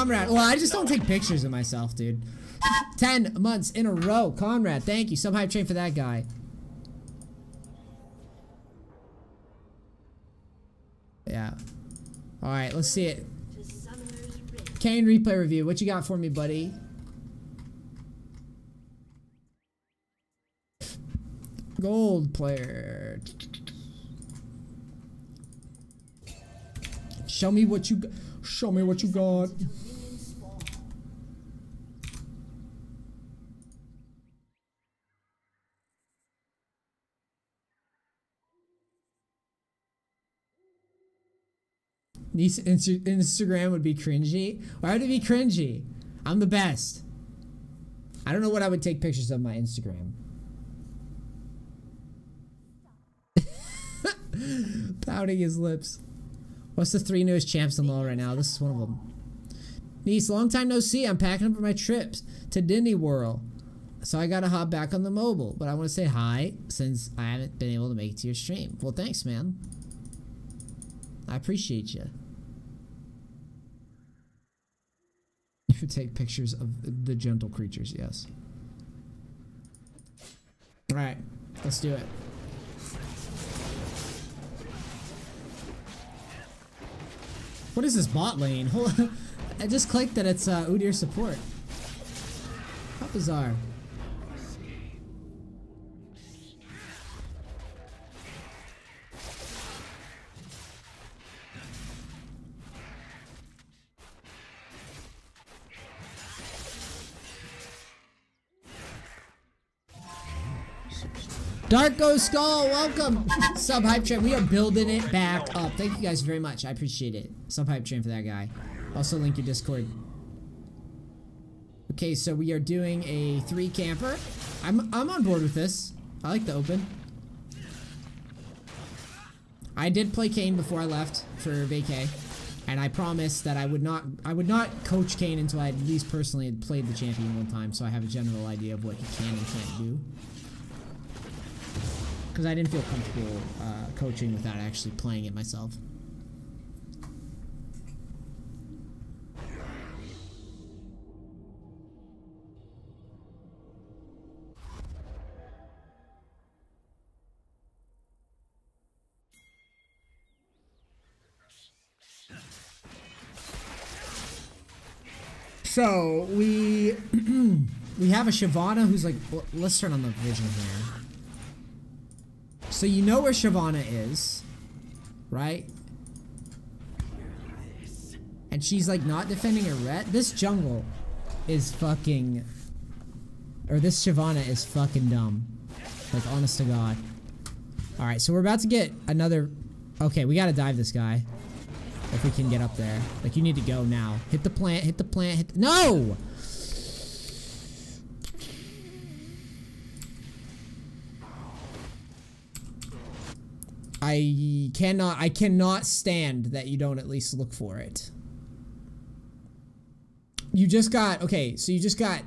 Conrad. Well, I just don't take pictures of myself, dude. 10 months in a row. Conrad, thank you. Some hype train for that guy. Yeah. Alright, let's see it. Kayn replay review. What you got for me, buddy? Gold player. Show me what you got. Show me what you got. Neace Instagram would be cringy. Why would it be cringy? I'm the best. I don't know what I would take pictures of my Instagram. Pouting his lips. What's the 3 newest champs in LoL right now? This is one of them. Neace, long time no see. I'm packing up for my trips to Disney World. So I gotta hop back on the mobile. But I want to say hi since I haven't been able to make it to your stream. Well, thanks, man. I appreciate you. You should take pictures of the gentle creatures, yes. Alright, let's do it. What is this bot lane? Hold on. I just clicked that it's Udyr support. How bizarre. Darko Skull, welcome! Sub hype train, we are building it back up. Thank you guys very much, I appreciate it. Sub hype train for that guy. Also link your Discord. Okay, so we are doing a 3 camper. I'm on board with this. I like the open. I did play Kayn before I left for vacay, and I promised that I would not coach Kayn until I at least personally had played the champion one time, so I have a general idea of what he can and can't do. Because I didn't feel comfortable coaching without actually playing it myself. So we have a Shyvana who's like, well, let's turn on the vision here. So you know where Shyvana is, right? And she's like not defending her ret. This jungle is fucking, or this Shyvana is fucking dumb. Like honest to God. Alright, so we're about to get another, okay, we gotta dive this guy. If we can get up there. Like you need to go now. Hit the plant, hit the plant, hit the, no! I cannot stand that you don't at least look for it. You just got, okay, so you just got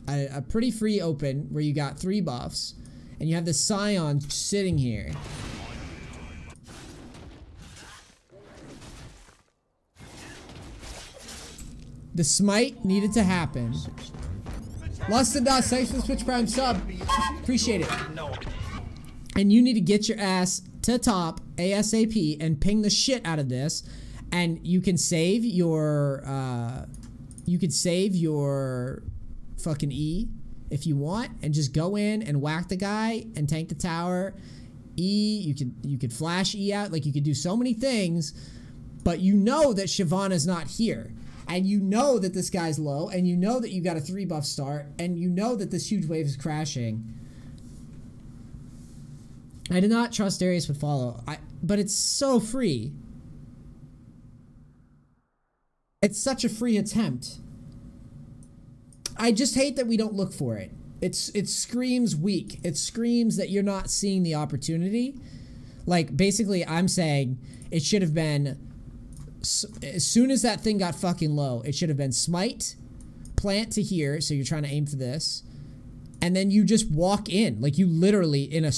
a pretty free open where you got 3 buffs, and you have the Scion sitting here. The smite needed to happen. Lust and Dust, thanks for the Twitch Prime sub. Appreciate it. And you need to get your ass to top ASAP and ping the shit out of this. And you can save your fucking E if you want, and just go in and whack the guy and tank the tower. E, you could flash E out, like you could do so many things, but you know that Shyvana's not here. And you know that this guy's low, and you know that you got a 3 buff start, and you know that this huge wave is crashing. I did not trust Darius would follow, but it's so free. It's such a free attempt. I just hate that we don't look for it. It screams weak. It screams that you're not seeing the opportunity. Like, basically, I'm saying it should have been, as soon as that thing got fucking low, it should have been smite, plant to here, so you're trying to aim for this, and then you just walk in. Like, you literally, in a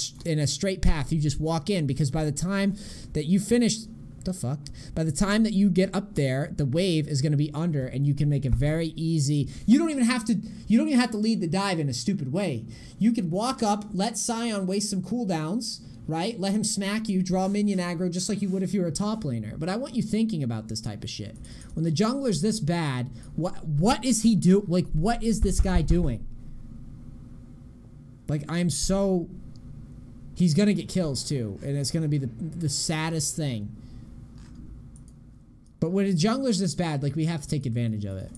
straight path, you just walk in, because by the time that you finish The fuck? By the time that you get up there, the wave is going to be under, and you can make a very easy. You don't even have to lead the dive in a stupid way. You can walk up, let Scion waste some cooldowns, right? Let him smack you, draw minion aggro, just like you would if you were a top laner. But I want you thinking about this type of shit. When the jungler's this bad, what is he do? Like, what is this guy doing? Like, he's gonna get kills too, and it's gonna be the saddest thing. But when a jungler's this bad, like, we have to take advantage of it.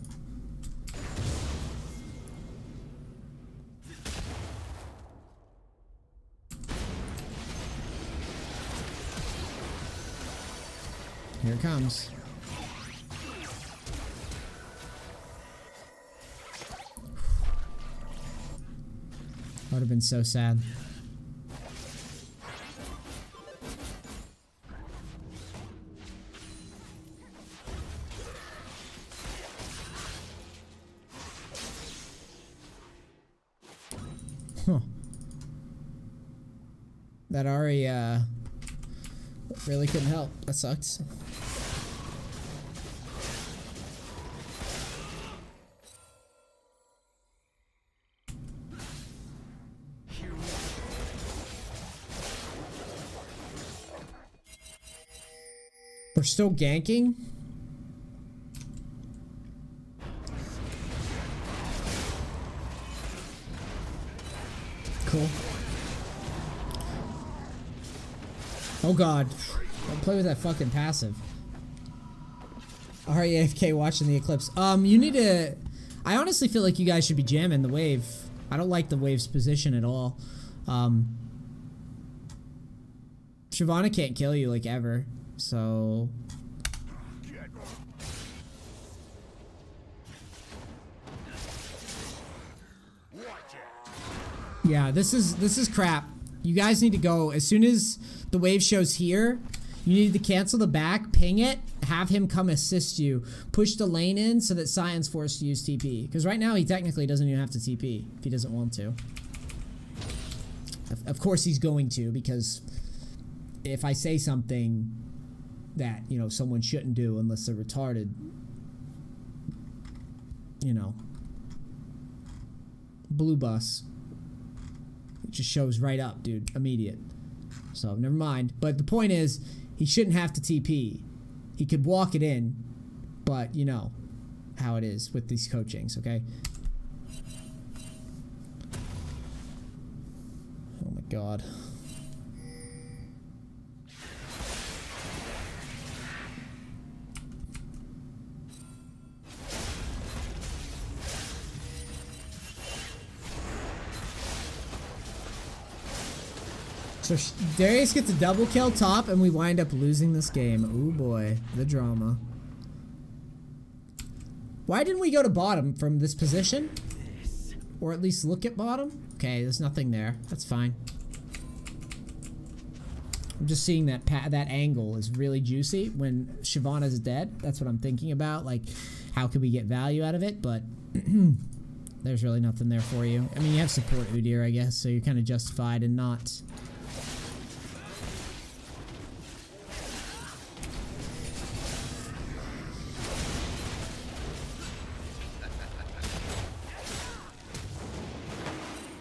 Here it comes. That would have been so sad. Huh. That Ari really couldn't help. That sucks. We're still ganking? Cool. Oh god. Don't play with that fucking passive. Are you AFK watching the eclipse? You need to... I honestly feel like you guys should be jamming the wave. I don't like the wave's position at all. Shyvana can't kill you, like, ever. So... yeah, this is crap. You guys need to go as soon as the wave shows here. You need to cancel the back, ping it, have him come assist you, push the lane in so that Scion's forced to use TP. Because right now he technically doesn't even have to TP if he doesn't want to. Of course he's going to, because if I say something that, you know, someone shouldn't do unless they're retarded, you know, blue bus. It just shows right up, dude. Immediate. So, never mind. But the point is, he shouldn't have to TP. He could walk it in, but you know how it is with these coachings, okay? Oh my god. So Darius gets a double kill top and we wind up losing this game. Ooh boy, the drama. Why didn't we go to bottom from this position? Or at least look at bottom? Okay, there's nothing there. That's fine. I'm just seeing that that angle is really juicy when Shyvana's dead. That's what I'm thinking about. Like, how could we get value out of it? But there's really nothing there for you. I mean, you have support Udyr, I guess, so you're kind of justified in not...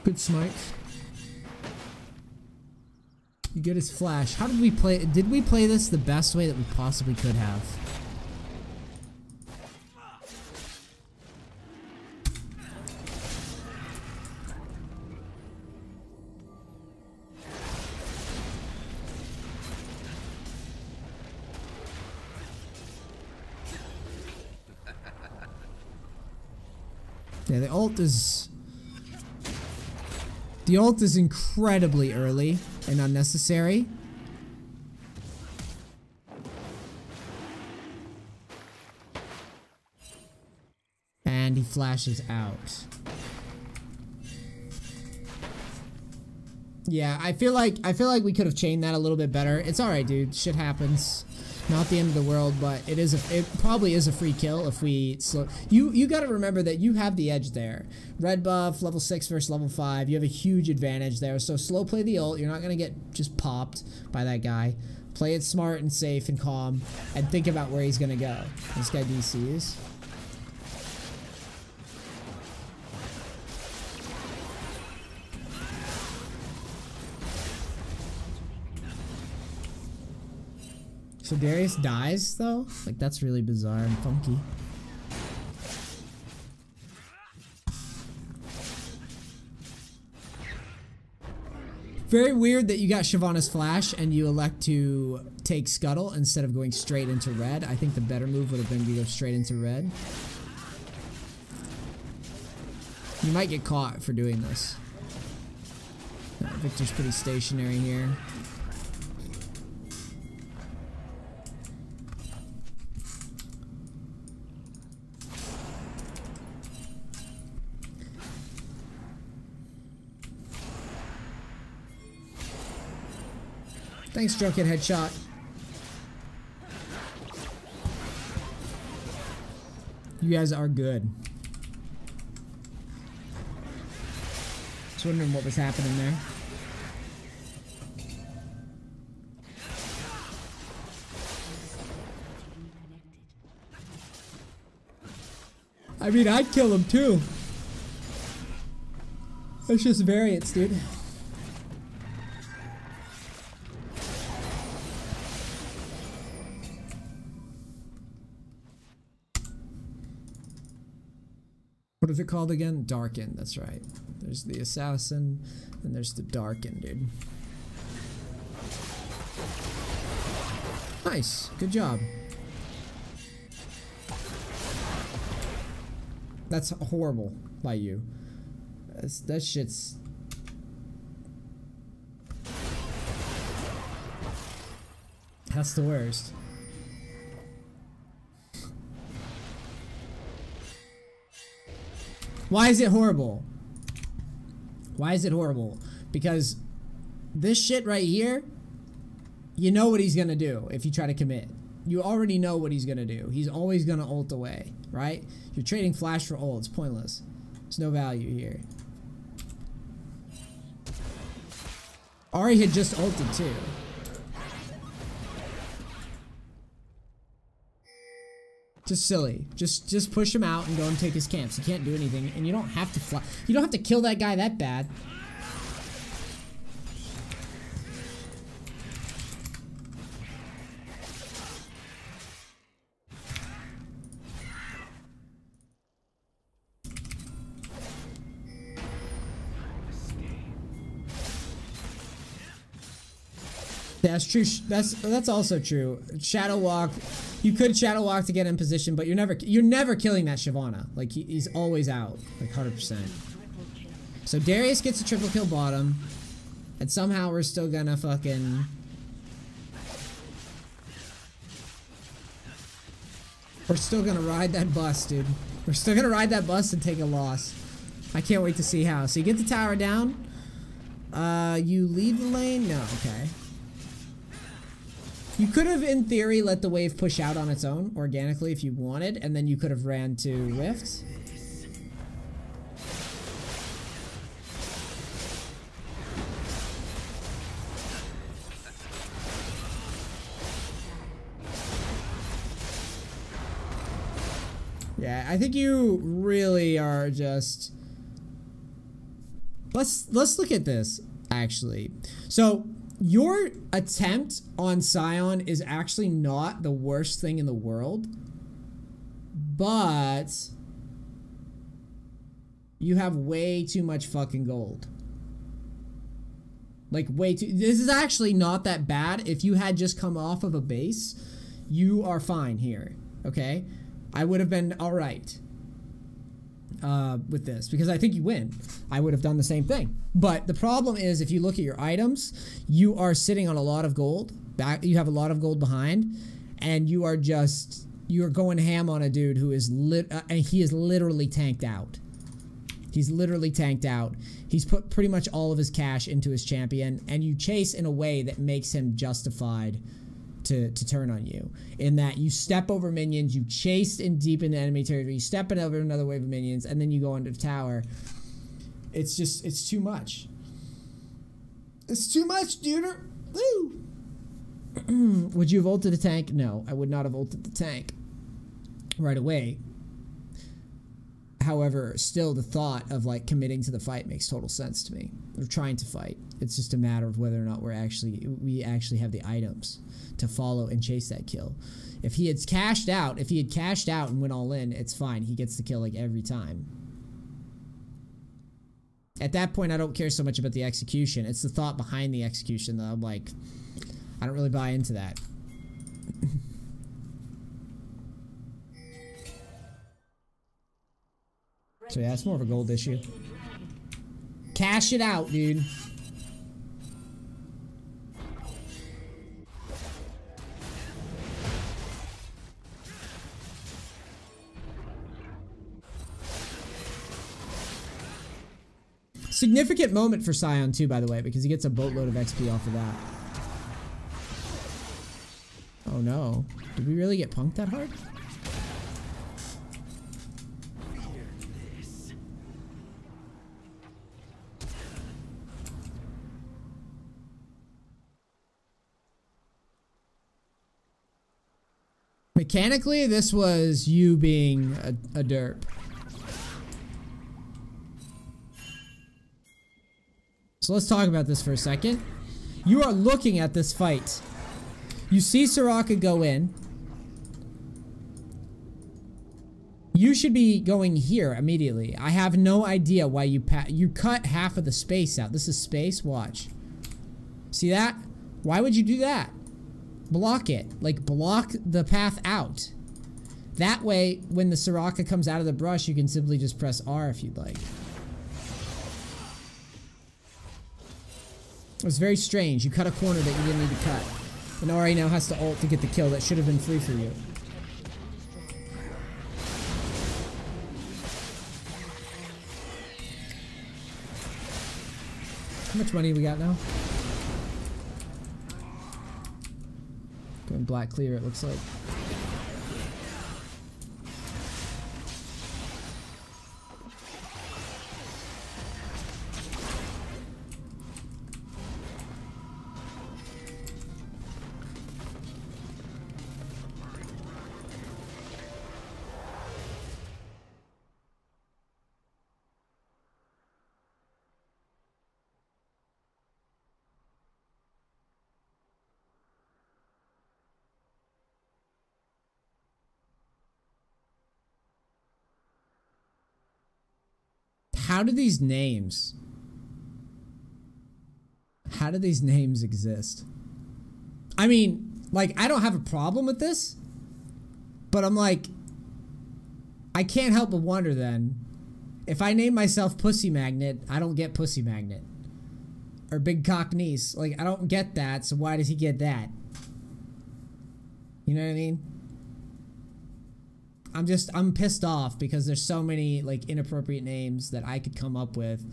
Good smite. You get his flash. How did we play? Did we play this the best way that we possibly could have? Yeah, the ult is... the ult is incredibly early and unnecessary. And he flashes out. Yeah, I feel like we could have chained that a little bit better. It's alright, dude. Shit happens. Not the end of the world, but it probably is a free kill if we slow. You got to remember that you have the edge there. Red buff, level 6 versus level 5. You have a huge advantage there. So slow play the ult. You're not gonna get just popped by that guy. Play it smart and safe and calm, and think about where he's gonna go. This guy DCs. So Darius dies though? Like, that's really bizarre and funky. Very weird that you got Shyvana's flash and you elect to take Scuttle instead of going straight into red. I think the better move would have been to go straight into red. You might get caught for doing this. Victor's pretty stationary here. Thanks, Drunken Headshot. You guys are good. Just wondering what was happening there. I mean, I'd kill him too. That's just variance, dude. What is it called again? Darken, that's right. There's the assassin, and there's the Darken, dude. Nice, good job. That's horrible by you. That shit's... That's the worst. Why is it horrible? Why is it horrible? Because this shit right here, you know what he's gonna do if you try to commit. You already know what he's gonna do. He's always gonna ult away, right? You're trading flash for ult. It's pointless. There's no value here. Ahri had just ulted too. Just silly. Just push him out and go and take his camps. He can't do anything, and you don't have to fly. You don't have to kill that guy that bad. That's true. That's also true. Shadow Walk. You could Shadow Walk to get in position, but you're never killing that Shyvana. Like he's always out, like 100%. So Darius gets a triple kill bottom, and somehow we're still gonna fucking. We're still gonna ride that bus, dude. We're still gonna ride that bus and take a loss. I can't wait to see how. So you get the tower down. You leave the lane? No, okay. You could have, in theory, let the wave push out on its own, organically, if you wanted, and then you could have ran to Rift. Yeah, I think you really are just... Let's look at this, actually. So... Your attempt on Scion is actually not the worst thing in the world, but you have way too much fucking gold. Like, way too... This is actually not that bad. If you had just come off of a base, you are fine here, okay? I would have been alright with this, because I think you win. I would have done the same thing. But the problem is, if you look at your items, you are sitting on a lot of gold. You have a lot of gold behind, and you are going ham on a dude who is and he is literally tanked out. He's literally tanked out. He's put pretty much all of his cash into his champion, and you chase in a way that makes him justified to turn on you. In that you step over minions, you chase in deep into enemy territory, you step in over another wave of minions, and then you go into the tower. It's just, it's too much. It's too much, dude. Woo! Would you have ulted the tank? No, I would not have ulted the tank right away. However, still the thought of like committing to the fight makes total sense to me. We're trying to fight. It's just a matter of whether or not we actually have the items to follow and chase that kill. If he had cashed out, and went all in, it's fine. He gets the kill like every time. At that point, I don't care so much about the execution. It's the thought behind the execution that I'm like, I don't really buy into that. So yeah, it's more of a gold issue. Cash it out, dude. Significant moment for Scion too, by the way, because he gets a boatload of XP off of that. Oh no. Did we really get punked that hard? Mechanically, this was you being a derp. So let's talk about this for a second. You are looking at this fight. You see Soraka go in. You should be going here immediately. I have no idea why you cut half of the space out. This is space. Watch. See that? Why would you do that? Block it. Like, block the path out. That way, when the Soraka comes out of the brush, you can simply just press R if you'd like. It was very strange. You cut a corner that you didn't need to cut. And Ori now has to ult to get the kill that should have been free for you. How much money we got now? Going black clear, it looks like. How do these names exist? I mean, like, I don't have a problem with this, but I'm like, I can't help but wonder then, if I name myself Pussy Magnet, I don't get Pussy Magnet. Or Big Cock Neace. Like, I don't get that, so why does he get that? You know what I mean? I'm pissed off because there's so many like inappropriate names that I could come up with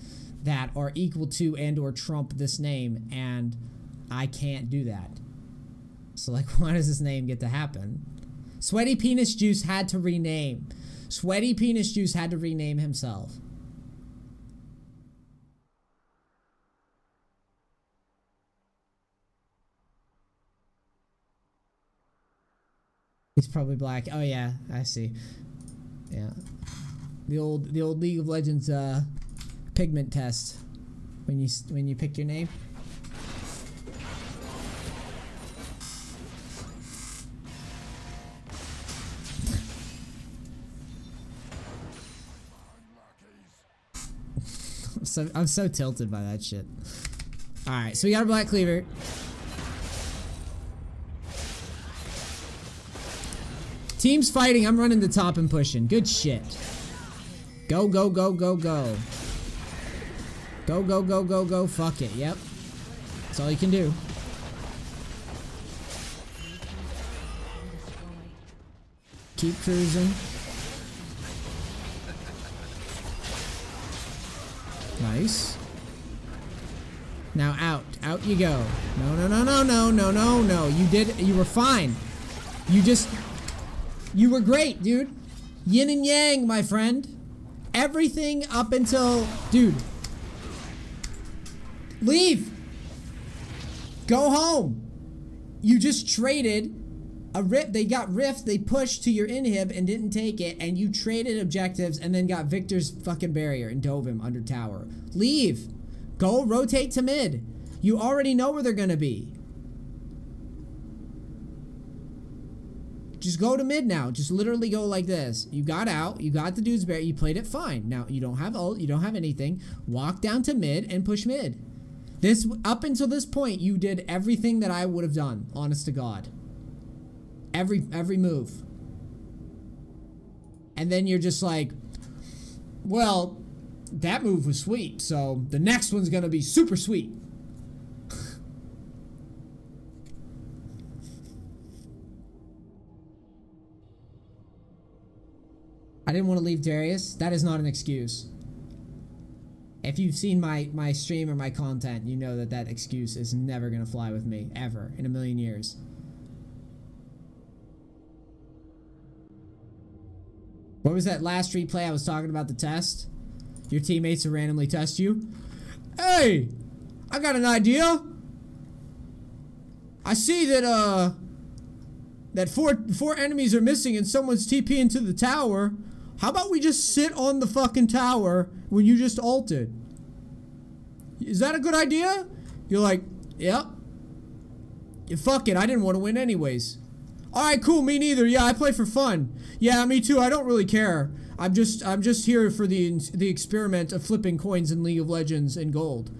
that are equal to and or trump this name, and I can't do that. So like, why does this name get to happen? Sweaty Penis Juice had to rename. Sweaty Penis Juice had to rename himself. He's probably black. Oh yeah, I see. Yeah, the old League of Legends pigment test when you pick your name. I'm so tilted by that shit. All right, so we got a black cleaver. Team's fighting. I'm running the top and pushing. Good shit. Go, go, go, go, go. Go, go, go, go, go. Fuck it. Yep. That's all you can do. Keep cruising. Nice. Now out. Out you go. No, no, no, no, no, no, no, no. You were fine. You were great, dude. Yin and yang, my friend. Everything up until... Dude. Leave. Go home. You just traded a rift. They got rift. They pushed to your inhib and didn't take it. And you traded objectives and then got Victor's fucking barrier and dove him under tower. Leave. Go rotate to mid. You already know where they're gonna be. Just go to mid now. Just literally go like this. You got out. You got the dude's barrier. You played it fine. Now you don't have ult. You don't have anything. Walk down to mid and push mid. This up until this point, you did everything that I would have done. Honest to God. Every move. And then you're just like, well, that move was sweet, so the next one's gonna be super sweet. I didn't want to leave Darius. That is not an excuse. If you've seen my stream or my content, you know that that excuse is never gonna fly with me, ever, in a million years. What was that last replay I was talking about, the test? Your teammates will randomly test you. Hey, I got an idea. I see that that four enemies are missing and someone's TP into the tower. How about we just sit on the fucking tower when you just ulted? Is that a good idea? You're like, yep. Yeah, fuck it, I didn't want to win anyways. Alright, cool, me neither. Yeah, I play for fun. Yeah, me too, I don't really care. I'm just here for the experiment of flipping coins in League of Legends and gold.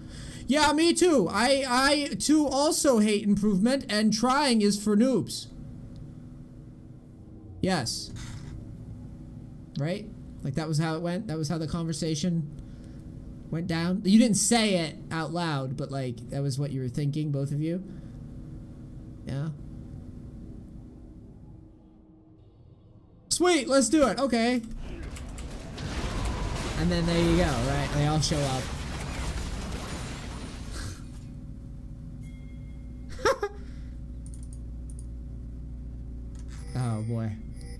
Yeah, me too. I too also hate improvement, and trying is for noobs. Yes. Right? Like that was how it went? That was how the conversation went down? You didn't say it out loud, but like that was what you were thinking, both of you? Yeah. Sweet, let's do it. Okay. And then there you go, right? They all show up. Oh boy.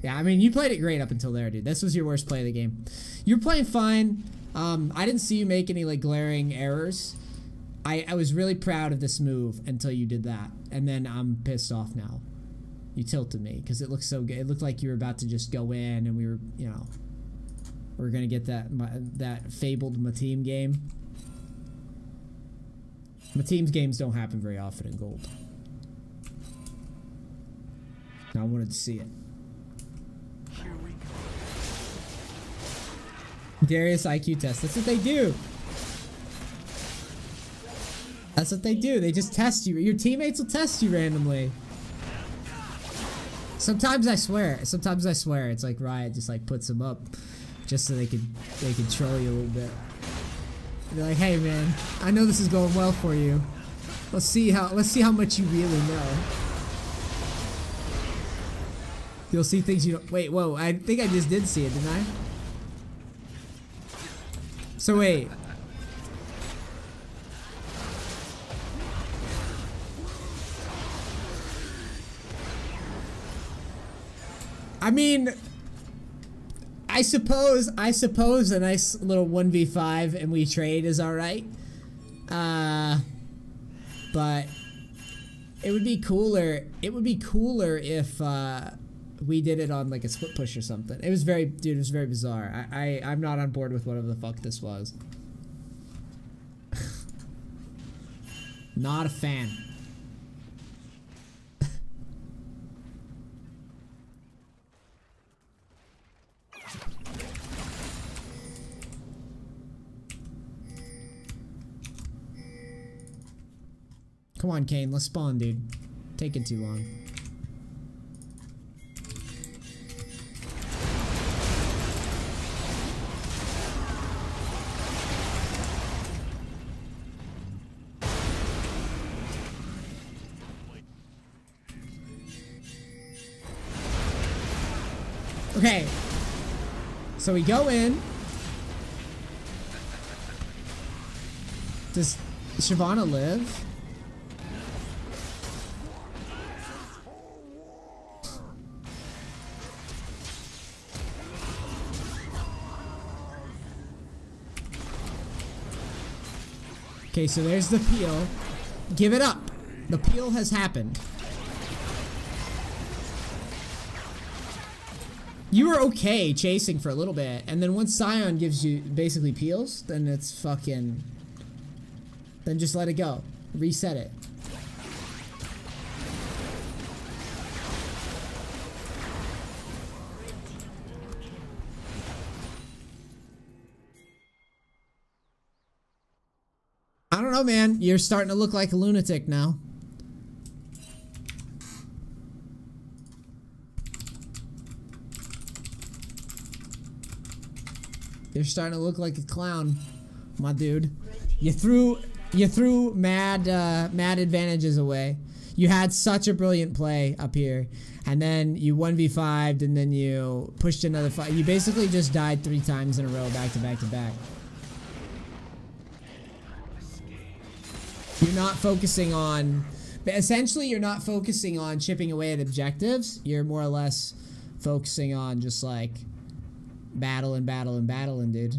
Yeah, I mean, you played it great up until there, dude. This was your worst play of the game. You're playing fine. I didn't see you make any like glaring errors. I was really proud of this move until you did that. And then I'm pissed off now. You tilted me because it looked so good. It looked like you were about to just go in and we were, you know, we were going to get that fabled Mateem game. Mateem's games don't happen very often in gold. I wanted to see it. Darius IQ test. That's what they do. That's what they do. They just test you. Your teammates will test you randomly. Sometimes I swear. Sometimes I swear. It's like Riot just like puts them up just so they can troll you a little bit. They're like, hey man, I know this is going well for you. Let's see how much you really know. You'll see things you don't. Wait, whoa! I think I just did see it, didn't I? So wait. I mean, I suppose a nice little 1v5 and we trade is alright. But it would be cooler. It would be cooler if we did it on like a split push or something. It was very, dude, it was very bizarre. I'm not on board with whatever the fuck this was. Not a fan. Come on, Kayn, let's spawn, dude. Taking too long. Okay. So we go in. Does Shyvana live? Okay, so there's the peel. Give it up. The peel has happened. You were okay chasing for a little bit, and then once Scion gives you basically peels, then it's fucking... Then just let it go. Reset it. I don't know, man. You're starting to look like a lunatic now. You're starting to look like a clown, my dude. You threw mad advantages away. You had such a brilliant play up here, and then you 1v5'd, and then you pushed another 5. You basically just died 3 times in a row, back to back to back. You're not focusing on... Essentially, you're not focusing on chipping away at objectives. You're more or less focusing on just like... battling, dude.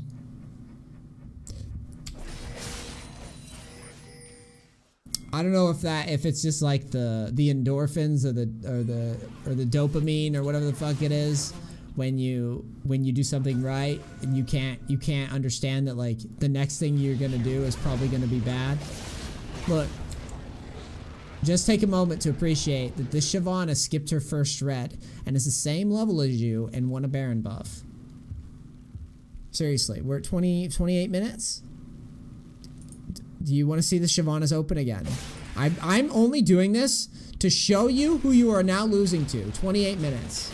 I don't know if it's just like the endorphins or the dopamine or whatever the fuck it is when you do something right and you can't understand that like the next thing you're gonna do is probably gonna be bad. Look, just take a moment to appreciate that this Shyvana skipped her first red and is the same level as you and won a Baron buff. Seriously, we're at 28 minutes. Do you want to see the Shyvana's open again? I'm only doing this to show you who you are now losing to. 28 minutes.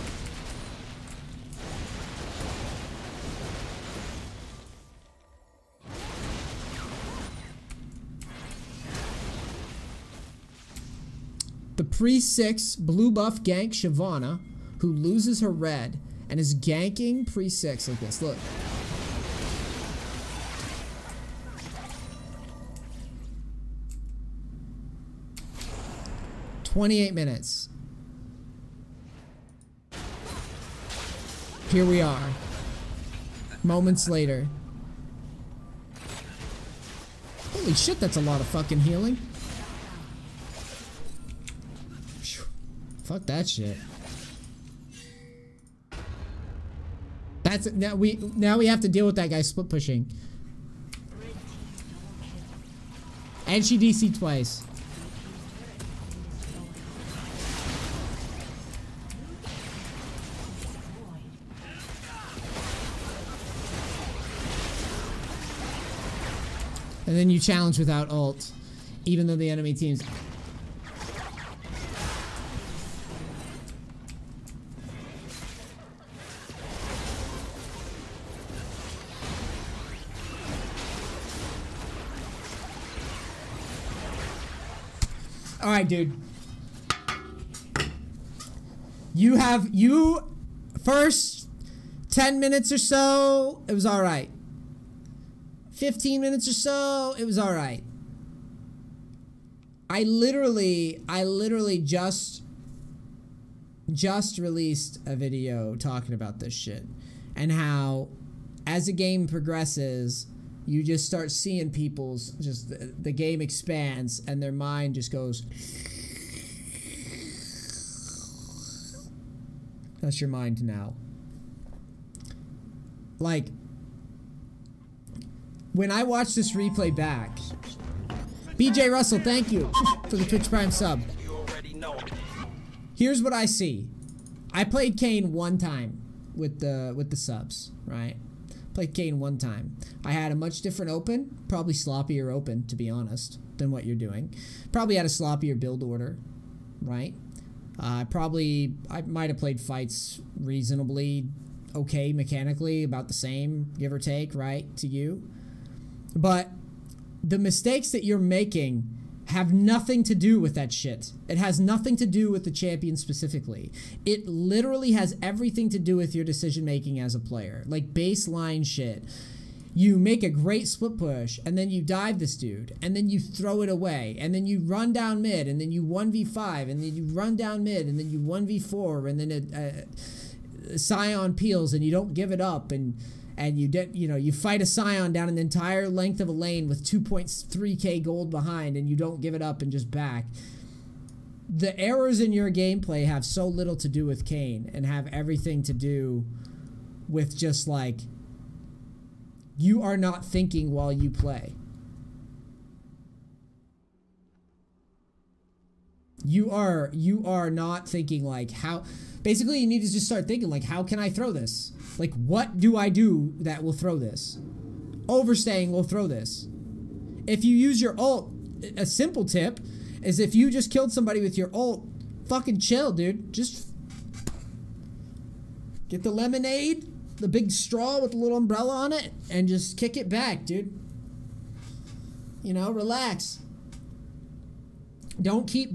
The pre-6 blue buff gank Shyvana, who loses her red and is ganking pre-6 like this. Look. "28 minutes. Here we are. Moments later. Holy shit, that's a lot of fucking healing. Fuck that shit. That's now we have to deal with that guy split pushing. And she DC'd twice. And then you challenge without ult, even though the enemy team's... Alright, dude. You first 10 minutes or so, it was alright. 15 minutes or so, it was alright. I literally just released a video talking about this shit. And how, as the game progresses, you just start seeing people's, just the game expands and their mind just goes. That's your mind now. Like, when I watch this replay back, BJ Russell, thank you for the Twitch Prime sub. Here's what I see. I played Kayn one time with the subs, right? Played Kayn one time. I had a much different open, probably sloppier open, to be honest, than what you're doing. Probably had a sloppier build order, right? I might have played fights reasonably okay mechanically, about the same, give or take, right, to you. But the mistakes that you're making have nothing to do with that shit. It has nothing to do with the champion specifically. It literally has everything to do with your decision making as a player. Like baseline shit. You make a great split push, and then you dive this dude, and then you throw it away, and then you run down mid, and then you 1v5, and then you run down mid, and then you 1v4, and then Scion peels, and you don't give it up, and you fight a Scion down an entire length of a lane with 2.3k gold behind, and you don't give it up and just back. the errors in your gameplay have so little to do with Kayn and have everything to do with just like you are not thinking while you play. You are not thinking like how. Basically, you need to just start thinking like, how can I throw this? Like, what do I do that will throw this? Overstaying will throw this. If you use your ult, a simple tip is if you just killed somebody with your ult, fucking chill, dude. Just get the lemonade, the big straw with the little umbrella on it, and just kick it back, dude. You know, relax. Don't keep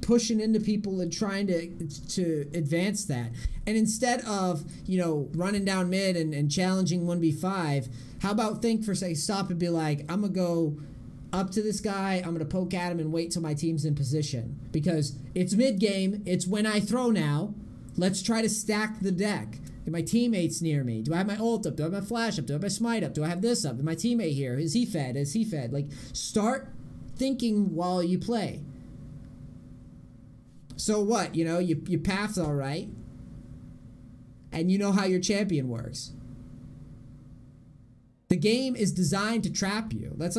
pushing into people and trying to advance that. And instead of, you know, running down mid and challenging 1v5, how about think for a second, stop and be like, I'm gonna go up to this guy, I'm gonna poke at him and wait till my team's in position. Because it's mid game, it's when I throw now. Let's try to stack the deck. Are my teammates near me? Do I have my ult up? Do I have my flash up? Do I have my smite up? Do I have this up? Is my teammate here? Is he fed? Is he fed? Like, start thinking while you play. So what? You know, your path's all right, and you know how your champion works. The game is designed to trap you. That's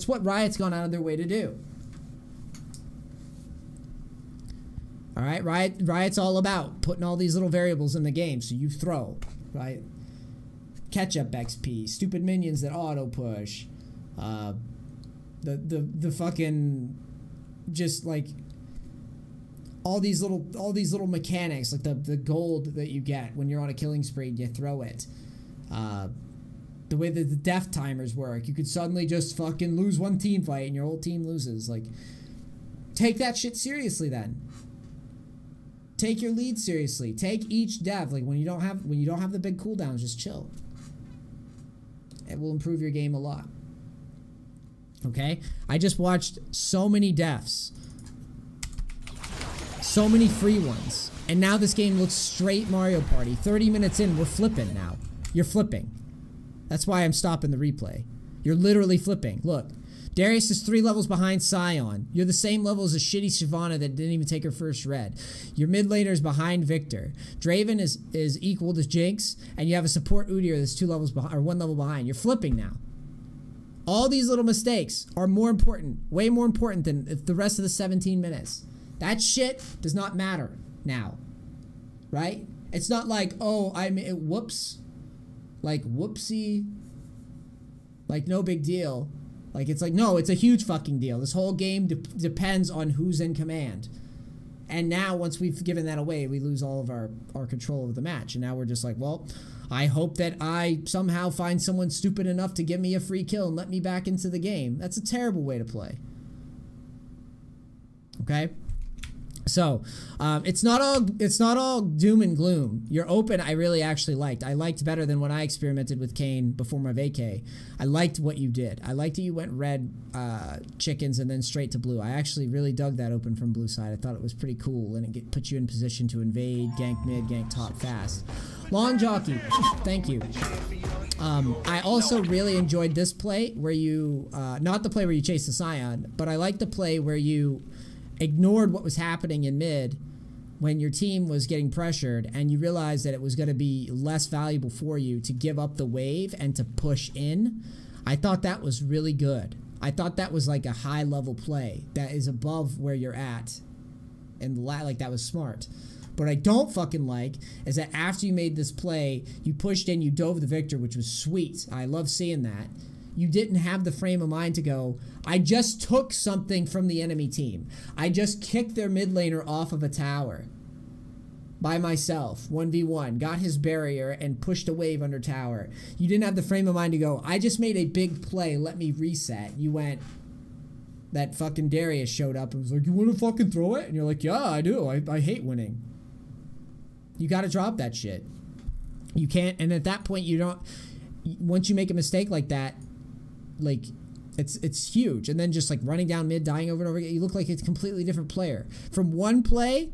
what Riot's gone out of their way to do. All right, Riot's all about putting all these little variables in the game so you throw, right? Catch-up XP, stupid minions that auto push, the fucking just like all these little mechanics, like the gold that you get when you're on a killing spree and you throw it. The way that the death timers work, you could suddenly just fucking lose one team fight and your whole team loses. Like, take that shit seriously then. Take your lead seriously. Take each dev. Like when you don't have the big cooldowns, just chill. It will improve your game a lot. Okay? I just watched so many deaths. So many free ones. And now this game looks straight Mario Party. 30 minutes in, we're flipping now. You're flipping. That's why I'm stopping the replay. You're literally flipping. Look. Darius is 3 levels behind Sion. You're the same level as a shitty Shyvana that didn't even take her first red. Your mid laner is behind Victor. Draven is equal to Jinx, and you have a support Udyr that's 2 levels behind, or 1 level behind. You're flipping now. All these little mistakes are more important, way more important than the rest of the 17 minutes. That shit does not matter now, right? It's not like, oh, whoops, like whoopsie, like no big deal. Like, it's like, no, it's a huge fucking deal. This whole game depends on who's in command. And now, once we've given that away, we lose all of our control of the match. And now we're just like, well, I hope that I somehow find someone stupid enough to give me a free kill and let me back into the game. That's a terrible way to play. Okay? So, it's not all doom and gloom. Your open, I really actually liked. I liked better than when I experimented with Kayn before my vacay. I liked what you did. I liked that you went red chickens and then straight to blue. I actually really dug that open from blue side. I thought it was pretty cool, and it put you in position to invade, gank mid, gank top fast. Lawn jockey, thank you. I also really enjoyed this play where you, not the play where you chased the Scion, but I liked the play where you ignored what was happening in mid when your team was getting pressured, and you realized that it was going to be less valuable for you to give up the wave and to push in. I thought that was really good. I thought that was like a high level play that is above where you're at, and like that was smart. What I don't fucking like is that after you made this play, you pushed in, you dove the Victor, which was sweet. I love seeing that. You didn't have the frame of mind to go, I just took something from the enemy team. I just kicked their mid laner off of a tower by myself, 1v1, got his barrier and pushed a wave under tower. You didn't have the frame of mind to go, I just made a big play, let me reset. You went, that fucking Darius showed up and was like, you want to fucking throw it? And you're like, yeah, I do. I hate winning. You got to drop that shit. You can't, and at that point, you don't, once you make a mistake like that, like, it's huge. And then just like running down mid, dying over and over again, you look like a completely different player. From one play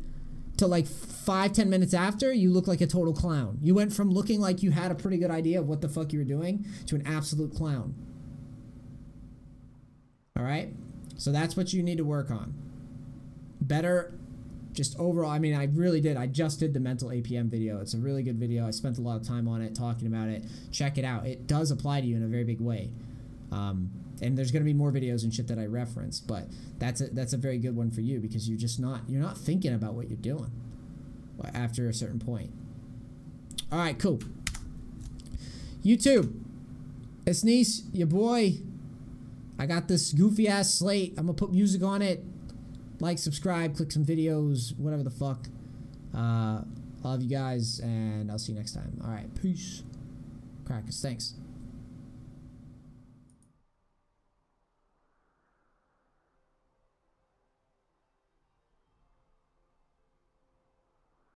to like 5-10 minutes after, you look like a total clown. You went from looking like you had a pretty good idea of what the fuck you were doing to an absolute clown. All right? So that's what you need to work on. better just overall. I mean, I really did. I just did the mental APM video. It's a really good video. I spent a lot of time on it, talking about it. Check it out. It does apply to you in a very big way. And there's going to be more videos and shit that I reference, but that's a very good one for you because you're not thinking about what you're doing after a certain point. All right, cool. YouTube, it's Neace, your boy. I got this goofy ass slate. I'm gonna put music on it. Like, subscribe, click some videos, whatever the fuck. Love you guys, and I'll see you next time. All right, peace. Crackers, thanks.